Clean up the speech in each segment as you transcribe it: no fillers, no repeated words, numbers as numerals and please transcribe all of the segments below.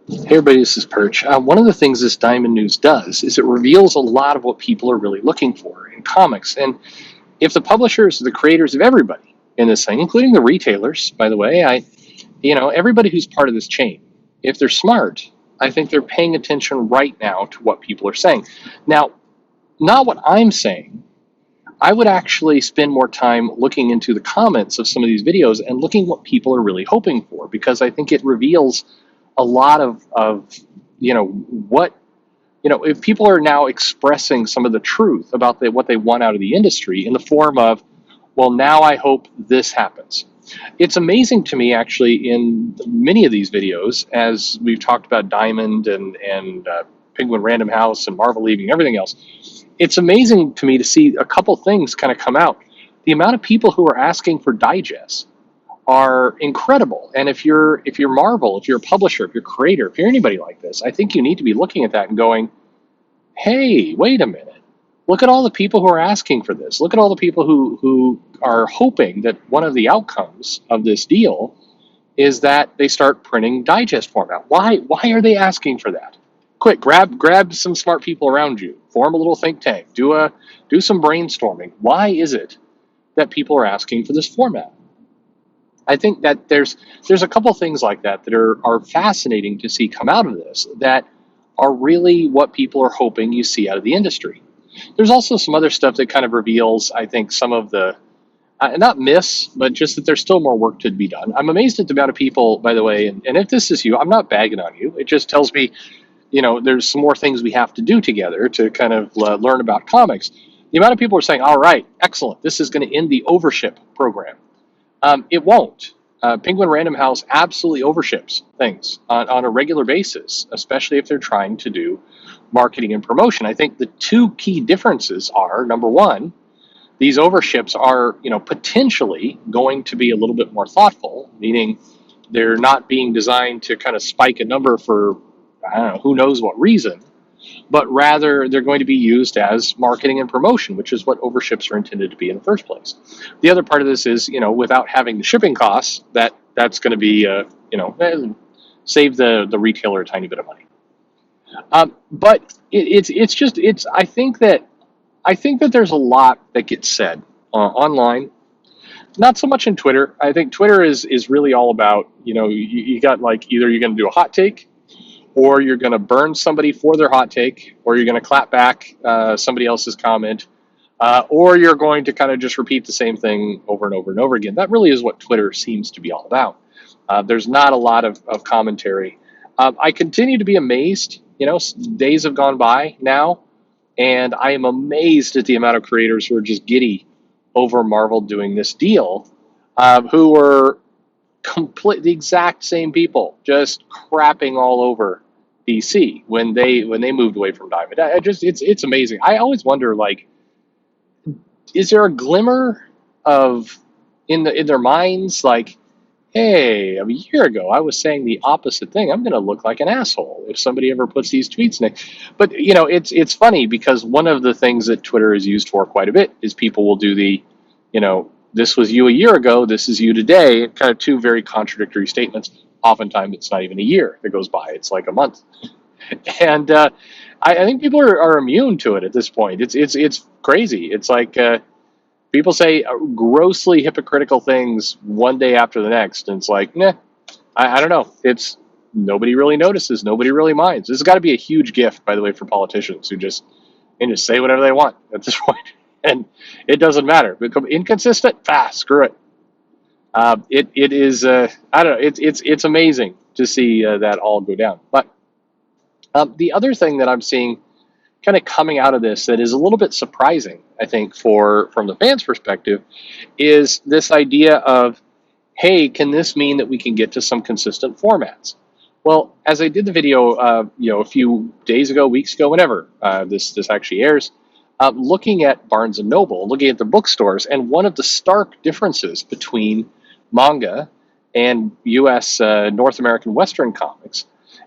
Hey everybody, this is Perch. One of the things this Diamond News does is it reveals a lot of what people are really looking for in comics. And if the publishers, the creators of everybody in this thing, including the retailers, by the way, everybody who's part of this chain, if they're smart, I think they're paying attention right now to what people are saying. Now, not what I'm saying. I would actually spend more time looking into the comments of some of these videos and looking what people are really hoping for, because I think it reveals a lot of what if people are now expressing some of the truth about what they want out of the industry in the form of, well, now I hope this happens. It's amazing to me, actually, in many of these videos, as we've talked about Diamond and Penguin Random House and Marvel leaving, everything else. It's amazing to me to see a couple things kind of come out. The amount of people who are asking for digests are incredible. And if you're Marvel, if you're a publisher, if you're a creator, if you're anybody like this, I think you need to be looking at that and going, hey, wait a minute. Look at all the people who are asking for this. Look at all the people who are hoping that one of the outcomes of this deal is that they start printing digest format. Why are they asking for that? Quick, grab some smart people around you. Form a little think tank. Do some brainstorming. Why is it that people are asking for this format? I think that there's a couple things like that that are fascinating to see come out of this that are really what people are hoping you see out of the industry. There's also some other stuff that kind of reveals, I think, some of the not myths, but just that there's still more work to be done. I'm amazed at the amount of people, by the way, and if this is you, I'm not bagging on you. It just tells me, there's some more things we have to do together to kind of learn about comics. The amount of people are saying, all right, excellent, this is going to end the overship program. It won't. Penguin Random House absolutely overships things on a regular basis, especially if they're trying to do marketing and promotion. I think the two key differences are, number one, these overships are, potentially going to be a little bit more thoughtful, meaning they're not being designed to kind of spike a number for, I don't know, who knows what reason, but rather they're going to be used as marketing and promotion, which is what overships are intended to be in the first place. The other part of this is, without having the shipping costs, that's going to be, save the retailer a tiny bit of money. But it's I think that there's a lot that gets said online. Not so much in Twitter. I think Twitter is really all about, you got like either you're going to do a hot take, or you're going to burn somebody for their hot take, or you're going to clap back somebody else's comment, or you're going to kind of just repeat the same thing over and over and over again. That really is what Twitter seems to be all about. There's not a lot of commentary. I continue to be amazed. Days have gone by now, and I am amazed at the amount of creators who are just giddy over Marvel doing this deal, who were the exact same people, just crapping all over DC when they moved away from Diamond. It's amazing. I always wonder, like, is there a glimmer of in their minds, like, hey, a year ago I was saying the opposite thing. I'm going to look like an asshole if somebody ever puts these tweets in it. But it's funny because one of the things that Twitter is used for quite a bit is people will do the, this was you a year ago, this is you today, kind of two very contradictory statements. Oftentimes it's not even a year that goes by; it's like a month. And I think people are immune to it at this point. It's crazy. It's like people say grossly hypocritical things one day after the next, and it's like, nah, I don't know. It's nobody really notices, nobody really minds. This has got to be a huge gift, by the way, for politicians who just say whatever they want at this point, and it doesn't matter. Become inconsistent, fast, screw it. It is I don't know. It's amazing to see that all go down. But the other thing that I'm seeing kind of coming out of this that is a little bit surprising, I think, from the fans' perspective, is this idea of, hey, can this mean that we can get to some consistent formats? Well, as I did the video, a few days ago, weeks ago, whenever this actually airs, looking at Barnes and Noble, looking at the bookstores, and one of the stark differences between manga and U.S. North American Western comics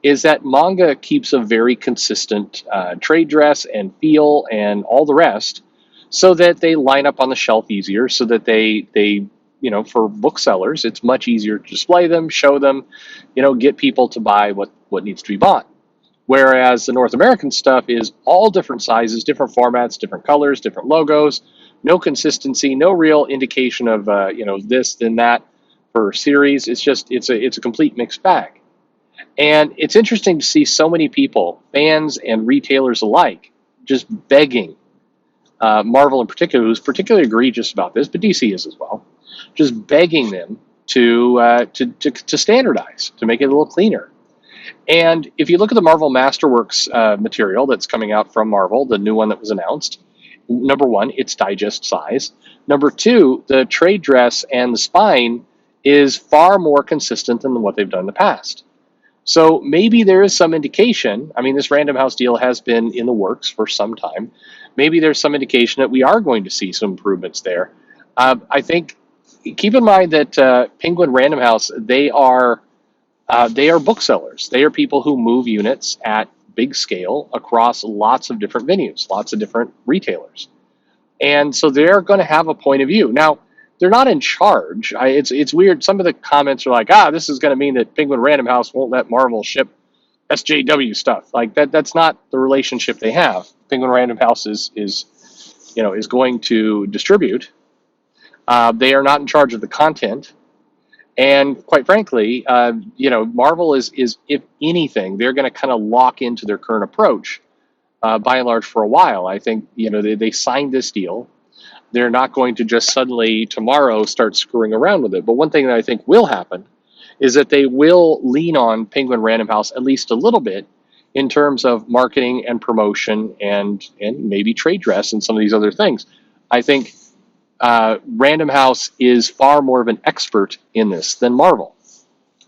is that manga keeps a very consistent trade dress and feel and all the rest, so that they line up on the shelf easier, so that they for booksellers, it's much easier to display them, show them, get people to buy what needs to be bought. Whereas the North American stuff is all different sizes, different formats, different colors, different logos, no consistency, no real indication of this then that for series. It's a complete mixed bag. And it's interesting to see so many people, fans and retailers alike, just begging Marvel in particular, who's particularly egregious about this, but DC is as well, just begging them to standardize, to make it a little cleaner. And if you look at the Marvel Masterworks material that's coming out from Marvel, the new one that was announced, number one, it's digest size. Number two, the trade dress and the spine is far more consistent than what they've done in the past. So maybe there is some indication. I mean, this Random House deal has been in the works for some time. Maybe there's some indication that we are going to see some improvements there. I think, keep in mind that Penguin Random House, they are booksellers. They are people who move units at big scale across lots of different venues, lots of different retailers. And so they're going to have a point of view. Now, they're not in charge. It's weird. Some of the comments are like, this is going to mean that Penguin Random House won't let Marvel ship SJW stuff. Like that's not the relationship they have. Penguin Random House is going to distribute. They are not in charge of the content. And quite frankly, Marvel is if anything, they're going to kind of lock into their current approach by and large for a while. I think they signed this deal. They're not going to just suddenly tomorrow start screwing around with it. But one thing that I think will happen is that they will lean on Penguin Random House at least a little bit in terms of marketing and promotion and maybe trade dress and some of these other things. I think Random House is far more of an expert in this than Marvel.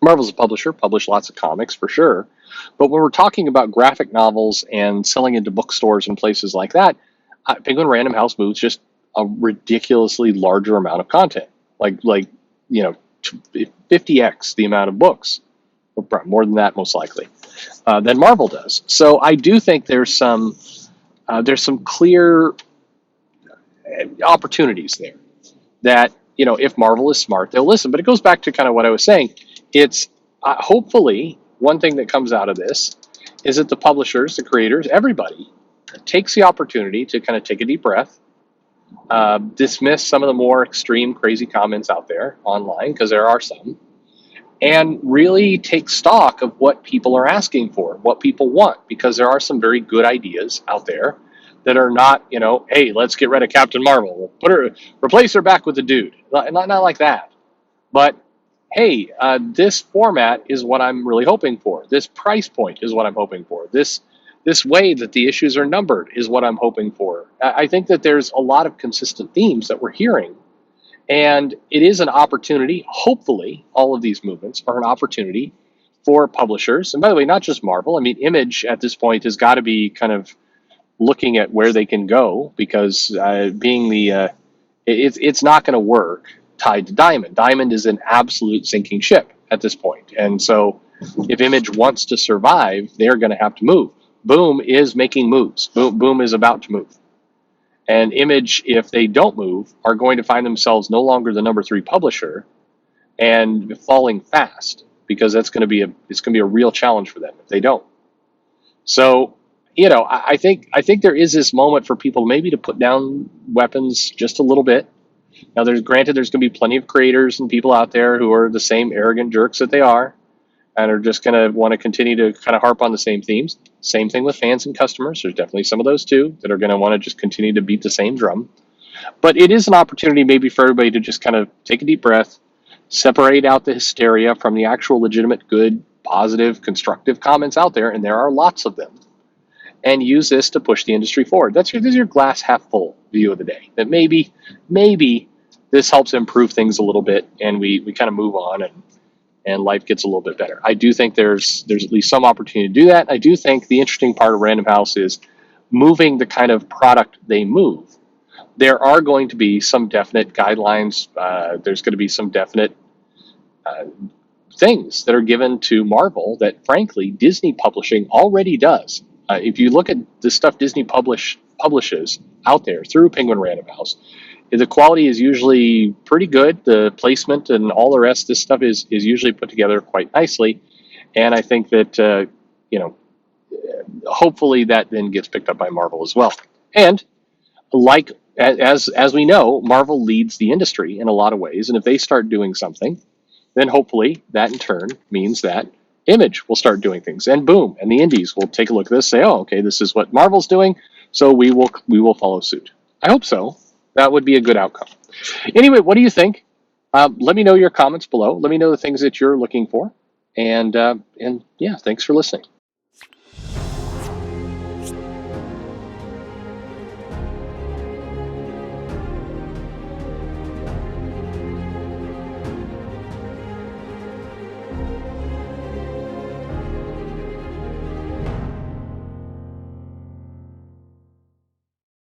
Marvel's a publisher, published lots of comics for sure. But when we're talking about graphic novels and selling into bookstores and places like that, Penguin Random House moves just a ridiculously larger amount of content, like 50x the amount of books, more than that most likely, than Marvel does. So I do think there's some clear opportunities there that if Marvel is smart, they'll listen. But it goes back to kind of what I was saying. It's hopefully one thing that comes out of this is that the publishers, the creators, everybody takes the opportunity to kind of take a deep breath, dismiss some of the more extreme, crazy comments out there online, because there are some, and really take stock of what people are asking for, what people want, because there are some very good ideas out there that are not, hey, let's get rid of Captain Marvel, replace her back with a dude, not like that, but hey, this format is what I'm really hoping for. This price point is what I'm hoping for. This way that the issues are numbered is what I'm hoping for. I think that there's a lot of consistent themes that we're hearing. And it is an opportunity, hopefully, all of these movements are an opportunity for publishers. And by the way, not just Marvel. I mean, Image at this point has got to be kind of looking at where they can go, because it's not going to work tied to Diamond. Diamond is an absolute sinking ship at this point. And so if Image wants to survive, they're going to have to move. Boom is making moves. Boom is about to move. And Image, if they don't move, are going to find themselves no longer the number 3 publisher and falling fast, because it's going to be a real challenge for them if they don't. So, I think there is this moment for people maybe to put down weapons just a little bit. Now, there's going to be plenty of creators and people out there who are the same arrogant jerks that they are, and are just going to want to continue to kind of harp on the same themes. Same thing with fans and customers. There's definitely some of those too that are going to want to just continue to beat the same drum. But it is an opportunity maybe for everybody to just kind of take a deep breath, separate out the hysteria from the actual legitimate, good, positive, constructive comments out there, and there are lots of them, and use this to push the industry forward. This is your glass half full view of the day, that maybe this helps improve things a little bit, and we kind of move on, and life gets a little bit better. I do think there's at least some opportunity to do that. I do think the interesting part of Random House is moving the kind of product they move. There are going to be some definite guidelines. There's going to be some definite things that are given to Marvel that, frankly, Disney Publishing already does. If you look at the stuff Disney publishes out there through Penguin Random House, The quality is usually pretty good. The placement and all the rest, this stuff is usually put together quite nicely. And I think that you know, hopefully that then gets picked up by Marvel as well. And like as we know, Marvel leads the industry in a lot of ways, and if they start doing something, then hopefully that in turn means that Image will start doing things, and boom, and the indies will take a look at this, say, oh, okay, this is what Marvel's doing, so we will follow suit. I hope so. That would be a good outcome. Anyway, what do you think? Let me know your comments below. Let me know the things that you're looking for, and yeah, thanks for listening.